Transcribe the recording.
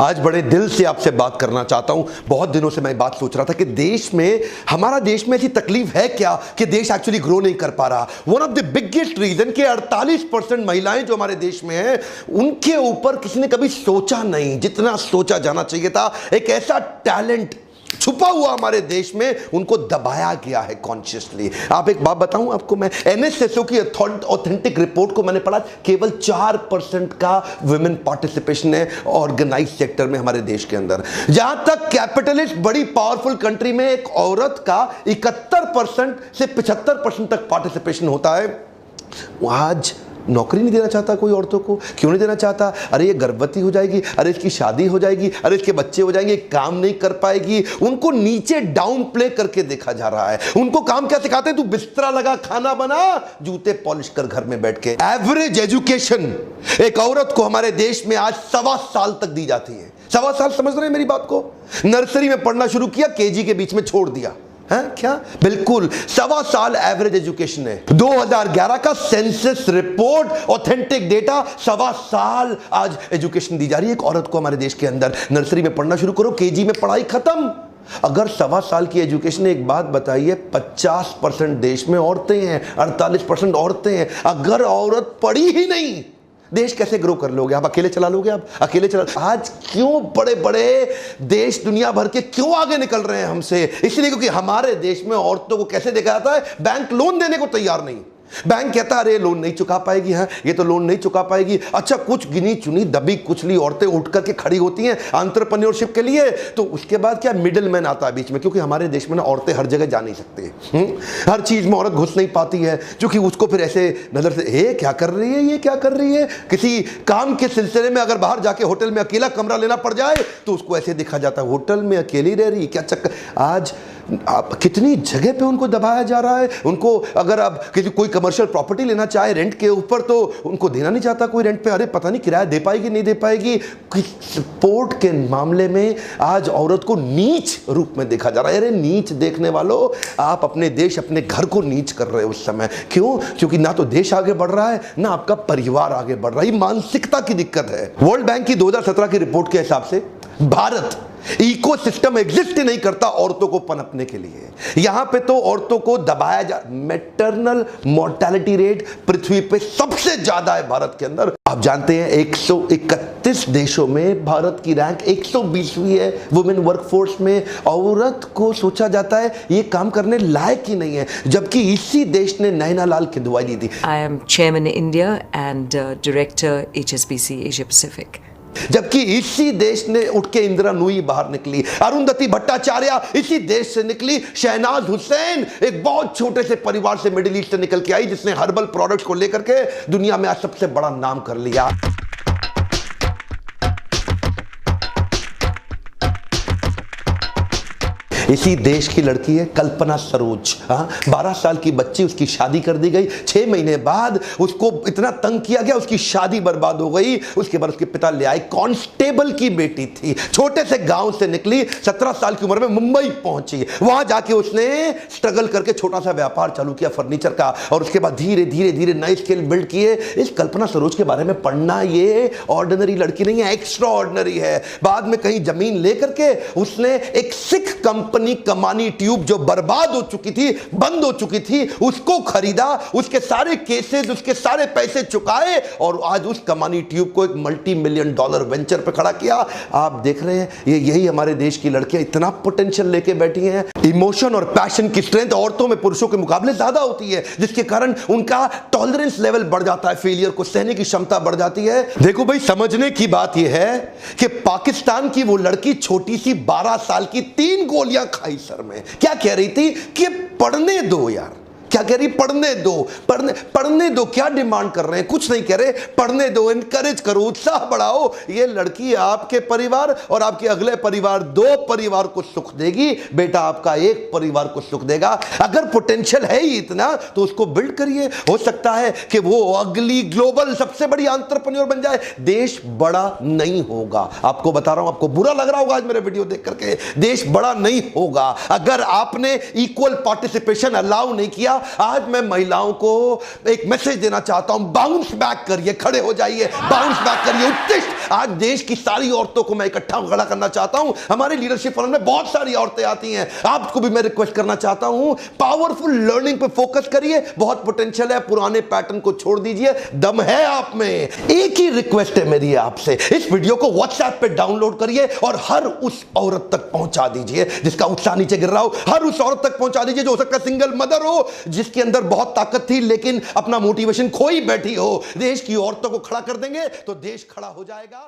आज बड़े दिल से आपसे बात करना चाहता हूं। बहुत दिनों से मैं बात सोच रहा था कि हमारा देश में ऐसी तकलीफ है क्या कि देश एक्चुअली ग्रो नहीं कर पा रहा। One of the biggest reason कि 48% महिलाएं जो हमारे देश में हैं, उनके ऊपर किसी ने कभी सोचा नहीं जितना सोचा जाना चाहिए था। एक ऐसा टैलेंट छुपा हुआ हमारे देश में, उनको दबाया गया है कॉन्शियसली। आप एक बात बताऊं आपको, मैं एनएसएसओ की ऑथेंटिक रिपोर्ट को मैंने पढ़ा, केवल 4% का वुमेन पार्टिसिपेशन है ऑर्गेनाइज सेक्टर में हमारे देश के अंदर। जहां तक कैपिटलिस्ट बड़ी पावरफुल कंट्री में एक औरत का 71% से 75% तक पार्टिसिपेशन होता है, आज नौकरी नहीं देना चाहता कोई औरतों को। क्यों नहीं देना चाहता? अरे ये गर्भवती हो जाएगी, अरे इसकी शादी हो जाएगी, अरे इसके बच्चे हो जाएंगे, काम नहीं कर पाएगी। उनको नीचे डाउन प्ले करके देखा जा रहा है। उनको काम क्या सिखाते हैं? तू बिस्तरा लगा, खाना बना, जूते पॉलिश कर घर में बैठ के। एवरेज एजुकेशन एक औरत को हमारे देश में आज 1.25 साल तक दी जाती है। 1.25 साल, समझ रहे हैं मेरी बात को? नर्सरी में पढ़ना शुरू किया, केजी के बीच में छोड़ दिया है क्या? बिल्कुल 1.25 साल एवरेज एजुकेशन है। 2011 का सेंसस रिपोर्ट, ऑथेंटिक डेटा, 1.25 साल आज एजुकेशन दी जा रही है एक औरत को हमारे देश के अंदर। नर्सरी में पढ़ना शुरू करो, केजी में पढ़ाई खत्म। अगर 1.25 साल की एजुकेशन, एक बात बताइए, 50% देश में औरतें हैं, 48% औरतें हैं। अगर औरत पढ़ी ही नहीं, देश कैसे ग्रो कर लोगे? आप अकेले चला लोगे? आप अकेले चला। आज क्यों बड़े बड़े देश दुनिया भर के क्यों आगे निकल रहे हैं हमसे? इसलिए क्योंकि हमारे देश में औरतों को कैसे देखा जाता है? बैंक लोन देने को तैयार नहीं। बैंक कहता है अरे लोन नहीं चुका पाएगी, हाँ ये तो लोन नहीं चुका पाएगी। अच्छा, कुछ गिनी चुनी दबी कुचली औरतें उठ करके खड़ी होती हैं एंटरप्रेन्योरशिप के लिए, तो उसके बाद क्या मिडिल मैन आता है बीच में। क्योंकि हमारे देश में ना औरतें हर जगह जा नहीं सकती, हर चीज में औरत घुस नहीं पाती है, क्योंकि उसको फिर ऐसे नजर से ये क्या कर रही है, ये क्या कर रही है। किसी काम के सिलसिले में अगर बाहर जाके होटल में अकेला कमरा लेना पड़ जाए तो उसको ऐसे दिखा जाता है, होटल में अकेली रह रही, क्या चक्कर। आज आप कितनी जगह पे उनको दबाया जा रहा है। उनको अगर आप किसी कोई कमर्शियल प्रॉपर्टी लेना चाहे रेंट के ऊपर, तो उनको देना नहीं चाहता कोई रेंट पे। अरे पता नहीं किराया दे पाएगी नहीं दे पाएगी। सपोर्ट के मामले में आज औरत को नीच रूप में देखा जा रहा है। अरे नीच देखने वालों, आप अपने देश, अपने घर को नीच कर रहे हो उस समय। क्यों? क्योंकि ना तो देश आगे बढ़ रहा है, ना आपका परिवार आगे बढ़ रहा है। मानसिकता की दिक्कत है। वर्ल्ड बैंक की 2017 की रिपोर्ट के हिसाब से भारत इकोसिस्टम एग्जिस्ट ही नहीं करता औरतों को पनपने के लिए। यहां पे तो औरतों को दबाया जा। मैटरनल मोर्टेलिटी रेट पृथ्वी पे सबसे ज्यादा है भारत के अंदर। आप जानते हैं 131 देशों में भारत की रैंक 120वीं है वुमेन वर्कफोर्स में। औरत को सोचा जाता है ये काम करने लायक ही नहीं है, जबकि इसी देश ने नैना लाल किदवई दी थी। I am chairman India and director HSBC Asia Pacific. जबकि इसी देश ने उठ के इंदिरा नूई बाहर निकली, अरुंधति भट्टाचार्य इसी देश से निकली, शहनाज हुसैन एक बहुत छोटे से परिवार से मिडिल ईस्ट से निकल के आई, जिसने हर्बल प्रोडक्ट्स को लेकर के दुनिया में आज सबसे बड़ा नाम कर लिया। इसी देश की लड़की है कल्पना सरोज। 12 साल की बच्ची, उसकी शादी कर दी गई। 6 महीने बाद उसको इतना तंग किया गया, उसकी शादी बर्बाद हो गई। उसके बाद उसके पिता ले आए। कांस्टेबल की बेटी थी, छोटे से गांव से निकली, 17 साल की उम्र में मुंबई पहुंची। वहां जाके उसने स्ट्रगल करके छोटा सा व्यापार चालू किया फर्नीचर का, और उसके बाद धीरे धीरे धीरे नए स्किल बिल्ड किए। इस कल्पना सरोज के बारे में पढ़ना, ये ऑर्डिनरी लड़की नहीं है, एक्स्ट्रा ऑर्डिनरी है। बाद में कहीं जमीन लेकर के उसने एक सिख कंपनी कमानी ट्यूब जो बर्बाद हो चुकी थी, बंद हो चुकी थी, उसको खरीदा, उसके सारे केसेस, उसके सारे पैसे चुकाए, और आज उस कमानी ट्यूब को एक $multi-million वेंचर पे खड़ा किया। आप देख रहे हैं, यही हमारे देश की लड़कियां इतना पोटेंशियल लेके बैठी हैं। इमोशन और पैशन की स्ट्रेंथ औरतों में पुरुषों के मुकाबले ज्यादा होती है, जिसके कारण उनका टॉलरेंस लेवल बढ़ जाता है, फेलियर को सहने की क्षमता बढ़ जाती है। देखो भाई, समझने की बात यह है कि पाकिस्तान की वो लड़की छोटी सी 12 साल की 3 गोलियां खाई सर में। क्या कह रही थी कि पढ़ने दो यार। क्या कह रही? पढ़ने दो, पढ़ने दो। क्या डिमांड कर रहे हैं? कुछ नहीं कह रहे, पढ़ने दो, इनकरेज करो, उत्साह बढ़ाओ। ये लड़की आपके परिवार और आपके अगले परिवार, 2 परिवार को सुख देगी। बेटा आपका एक परिवार को सुख देगा। अगर पोटेंशियल है ही इतना तो उसको बिल्ड करिए। हो सकता है कि वो अगली ग्लोबल सबसे बड़ी एंटरप्रेन्योर बन जाए। देश बड़ा नहीं होगा, आपको बता रहा हूं। आपको बुरा लग रहा होगा आज मेरे वीडियो देख करके, देश बड़ा नहीं होगा अगर आपने इक्वल पार्टिसिपेशन अलाउ नहीं किया। आज मैं महिलाओं को एक मैसेज देना चाहता हूं, बाउंस बैक करिए, खड़े हो जाइए, बाउंस बैक करिए, उत्कृष्ट आज देश की सारी औरतों को मैं इकट्ठा खड़ा करना चाहता हूं। हमारे लीडरशिप फोरम में बहुत सारी औरतें आती हैं, आपको भी मैं रिक्वेस्ट करना चाहता हूं, पावरफुल लर्निंग पे फोकस करिए, बहुत पोटेंशियल है, पुराने पैटर्न को छोड़ दीजिए, दम है आप में। एक ही रिक्वेस्ट है मेरी आपसे, इस वीडियो को व्हाट्सएप पे डाउनलोड करिए और हर उस औरत तक पहुंचा दीजिए जिसका उत्साह नीचे गिर रहा हो, हर उस औरत तक पहुंचा दीजिए जो हो सकता है सिंगल मदर हो, जिसके अंदर बहुत ताकत थी लेकिन अपना मोटिवेशन खोई बैठी हो। देश की औरतों को खड़ा कर देंगे तो देश खड़ा हो जाएगा।